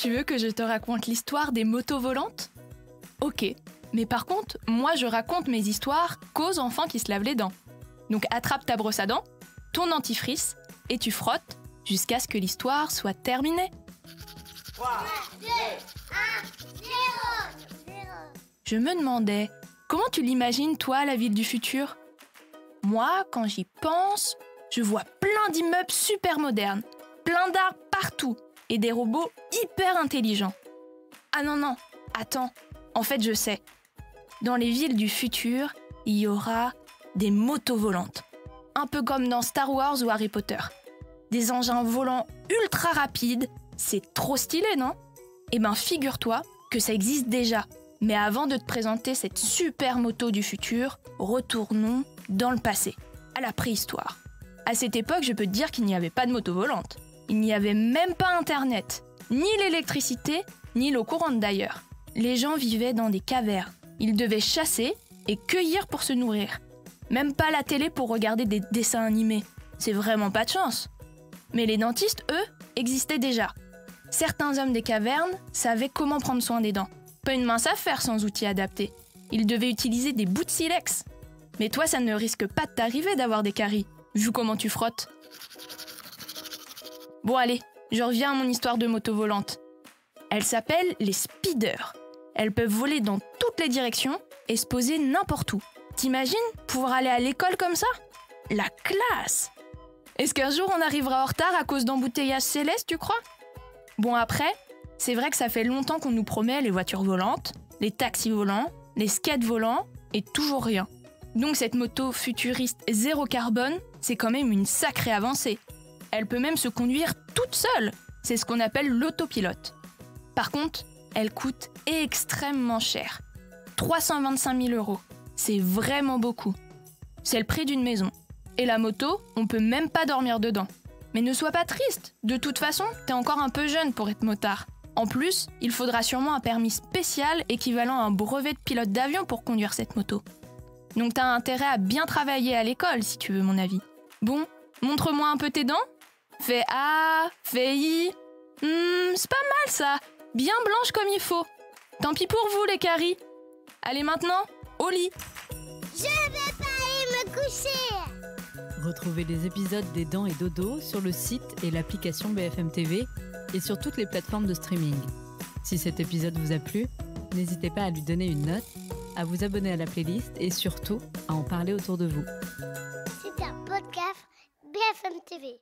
Tu veux que je te raconte l'histoire des motos volantes? Ok, mais par contre, moi je raconte mes histoires qu'aux enfants qui se lavent les dents. Donc attrape ta brosse à dents, ton dentifrice, et tu frottes jusqu'à ce que l'histoire soit terminée. 3, 2, 1, 0. Je me demandais, comment tu l'imagines toi la ville du futur? Moi, quand j'y pense, je vois plein d'immeubles super modernes, plein d'arbres partout et des robots hyper intelligents. Ah non, attends, en fait je sais. Dans les villes du futur, il y aura des motos volantes. Un peu comme dans Star Wars ou Harry Potter. Des engins volants ultra rapides, c'est trop stylé, non? Eh ben figure-toi que ça existe déjà. Mais avant de te présenter cette super moto du futur, retournons dans le passé, à la préhistoire. À cette époque, je peux te dire qu'il n'y avait pas de moto volante. Il n'y avait même pas Internet, ni l'électricité, ni l'eau courante d'ailleurs. Les gens vivaient dans des cavernes. Ils devaient chasser et cueillir pour se nourrir. Même pas la télé pour regarder des dessins animés. C'est vraiment pas de chance. Mais les dentistes, eux, existaient déjà. Certains hommes des cavernes savaient comment prendre soin des dents. Pas une mince affaire sans outils adaptés. Ils devaient utiliser des bouts de silex. Mais toi, ça ne risque pas de t'arriver d'avoir des caries, vu comment tu frottes. Bon allez, je reviens à mon histoire de moto volante. Elles s'appellent les speeders. Elles peuvent voler dans toutes les directions et se poser n'importe où. T'imagines pouvoir aller à l'école comme ça? La classe! Est-ce qu'un jour on arrivera en retard à cause d'embouteillages célestes, tu crois? Bon après, c'est vrai que ça fait longtemps qu'on nous promet les voitures volantes, les taxis volants, les skates volants et toujours rien. Donc cette moto futuriste zéro carbone, c'est quand même une sacrée avancée. Elle peut même se conduire toute seule. C'est ce qu'on appelle l'autopilote. Par contre, elle coûte extrêmement cher. 325 000 €. C'est vraiment beaucoup. C'est le prix d'une maison. Et la moto, on peut même pas dormir dedans. Mais ne sois pas triste. De toute façon, t'es encore un peu jeune pour être motard. En plus, il faudra sûrement un permis spécial équivalent à un brevet de pilote d'avion pour conduire cette moto. Donc t'as intérêt à bien travailler à l'école, si tu veux mon avis. Bon, montre-moi un peu tes dents. Fais A, fais I. C'est pas mal ça. Bien blanche comme il faut. Tant pis pour vous les caries. Allez maintenant, au lit. Je vais pas aller me coucher. Retrouvez les épisodes des Dents et Dodo sur le site et l'application BFM TV et sur toutes les plateformes de streaming. Si cet épisode vous a plu, n'hésitez pas à lui donner une note, à vous abonner à la playlist et surtout à en parler autour de vous. C'est un podcast BFM TV.